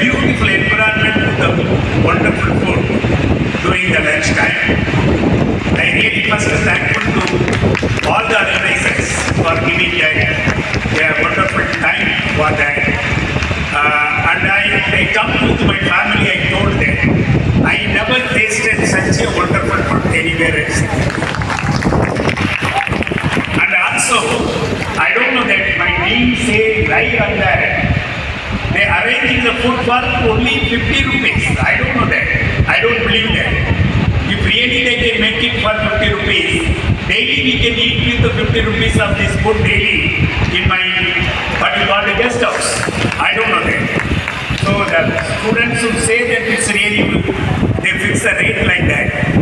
beautiful environment with the wonderful food during the lunch time. I really first thankful to all the organizers for giving a wonderful time for that. And I come to my family, I told them, I never tasted such a wonderful food anywhere else. And also, I don't know that my name say right on that. They are arranging the food for only 50 rupees. I don't know that. I don't believe that. If really they can make it for 50 rupees, daily we can eat with the 50 rupees of this food daily in my, what you call the guest house. I don't know that. So the students who say that it's really good, they fix the rate like that.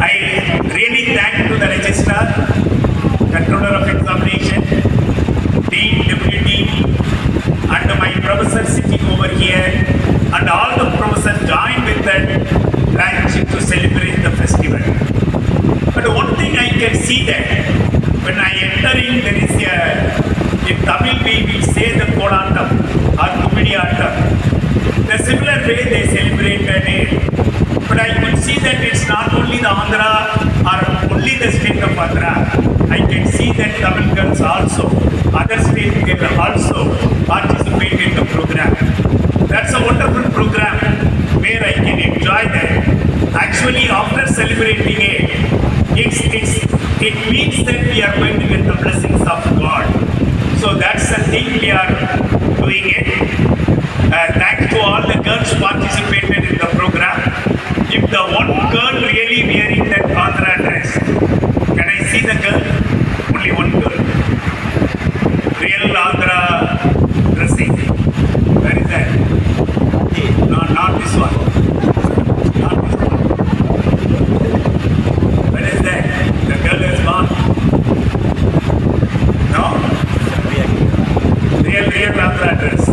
I really thank to the registrar, controller of examination, dean, deputy dean, and my professor sitting over here, and all the professors joined with that branch to celebrate the festival. But one thing I can see that when I enter in, there is in Tamil we will say the Kodatam or Kumidiyattam. The similar way they celebrated it. But I could see that it's not only the Andhra or only the state of Andhra. I can see that Tamil girls also, other states can also participate in the program. That's a wonderful program where I can enjoy that. Actually, after celebrating it, it means that we are going to get the blessings of God. So that's the thing we are doing it. Thanks to all the girls participated in the program. If the one girl really wearing that Andhra dress, can I see the girl? Only one girl. Real Andhra dressing. Where is that? No, not this one. Not this one. Where is that? The girl is gone. No? Real Andhra dress.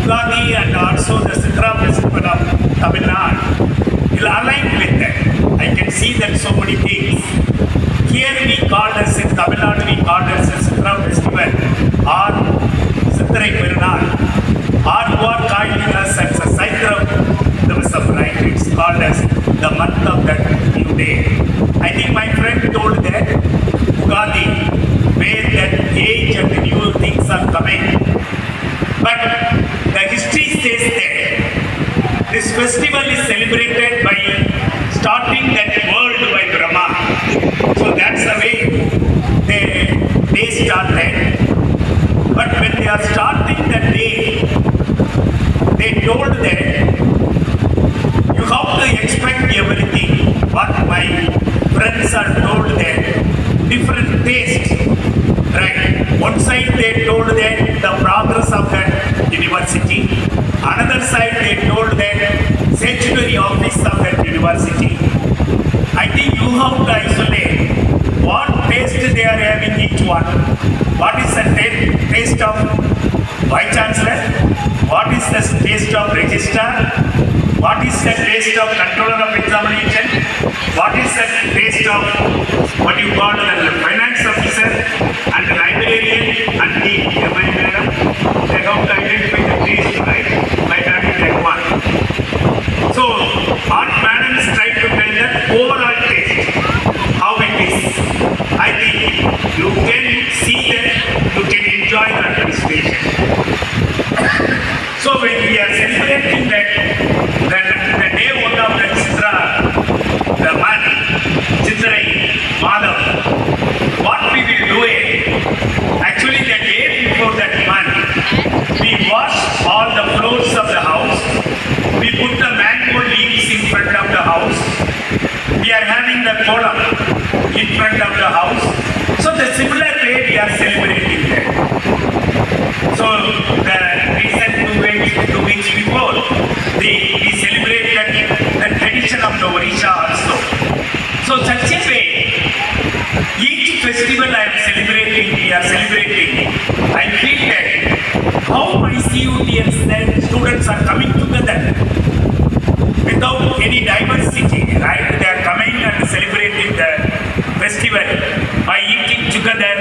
Ugadi and also the Sitra Festival of Tamil Nadu will align with that. I can see that so many things. Here we call as in Tamil Nadu, we call as a Sitra Festival or Sitrai Perunal, or who are calling us as a Saitra Divasam, right? It's called as the month of that new day. I think my friend told that Ugadi, where that age and the new things are coming. But the history says that this festival is celebrated by starting that world by Brahma. So that's the way they started. But when they are starting the day, they told that you have to expect everything. What my friends are told that different taste, right? One side they they are having each one. What is the taste of Vice-Chancellor? What is the taste of Registrar? What is the taste of Controller of Examination? What is the taste of what you call the Finance Officer and the Librarian and Dean? Am I madam? They have to identify the taste, right? By having that one. So, what madam is trying to tell that overall taste, how it is. I think you can see that, you can enjoy the administration. So when we are celebrating that, the day one of the Chitra, the month, Chitrai, Madhav, what we will do is, actually the day before that month, we wash all the floors of the house, we put the mango leaves in front of the house, we are having the kolam in front of the house. So the similar way we are celebrating that. So the recent 2 weeks before, we celebrated the tradition of the Orisha also. So such a way, each festival I am celebrating, we are celebrating, I feel that how my CUTN students are coming together without any diversity, right? They are coming and celebrating the festival by eating together,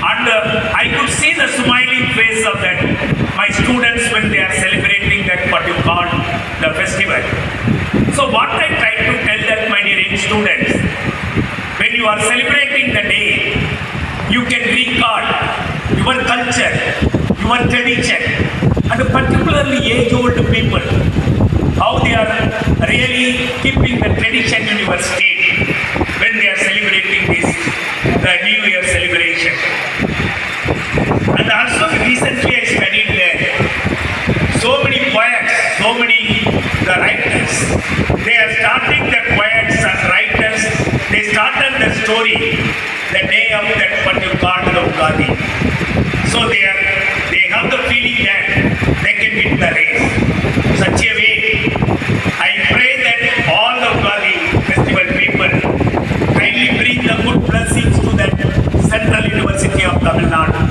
and I could see the smiling face of that my students when they are celebrating that what you call the festival. So what I try to tell that my dear students, when you are celebrating the day, you can recall your culture, your tradition, and particularly age-old people, how they are really keeping the tradition in your state when they are celebrating this, the New Year celebration. And also recently I studied there, so many poets, so many the writers, they are starting the poets and writers, they started the story the day of that what you call the Ugadi. So they have the feeling that they can win the race. Such a way, I pray that all the Ugadi festival people kindly bring the good blessings to that Central University of Tamil Nadu.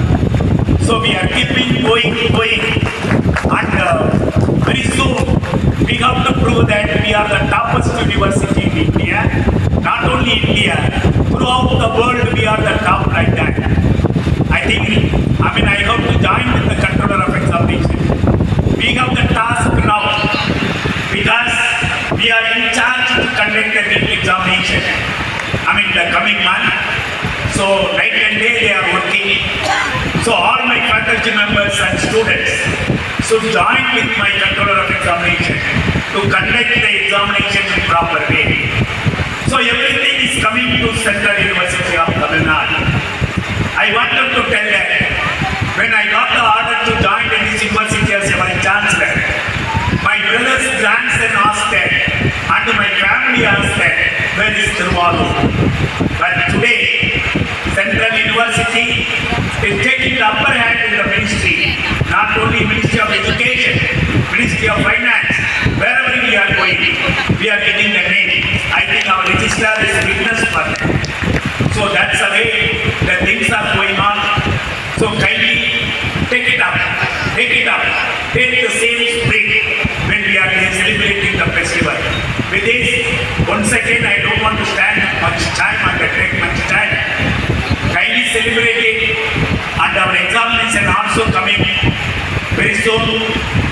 So we are keeping going, and very soon we have to prove that we are the toppest university in India. Not only India, throughout the world we are the top like that. I hope to join with the Controller of Examination. We have the task now because we are in charge to conduct the examination. The coming month. So night and day they are working. So all my faculty members and students should join with my Controller of Examination to conduct the examination in proper way. So everything is coming to Central University of Tamil Nadu. I wanted to tell that when I got the order to join in this university as a Vice-Chancellor, my brother's grandson asked that, and my family asked that, where is Thiruvalu? But today, Central University is taking the upper hand in the ministry, not only Ministry of Education, Ministry of Finance, wherever we are going, we are getting the name. I think our registrar is witness for that. So that's the way the things are going on. So kindly take it up, take the same spirit when we are celebrating the festival. With this, once again, I don't want to stand much time and take much time. Kindly celebrate it, and our examination also coming very soon.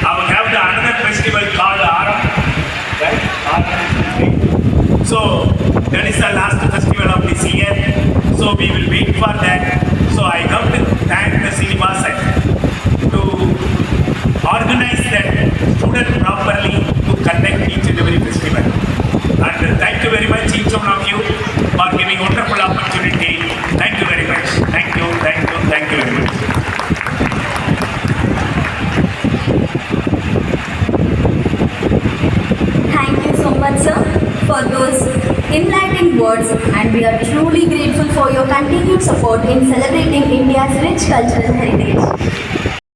I will have another festival called Aram, right? So that is the last festival of this year. So we will wait for that. So I have to thank the Srinivasan to organize that student properly to conduct each and every festival. And thank you very much each one of you for giving wonderful opportunity. Thank you very much. Thank you very much. Thank you so much, sir, for those enlightening words, and we are truly grateful for your continued support in celebrating India's rich cultural heritage.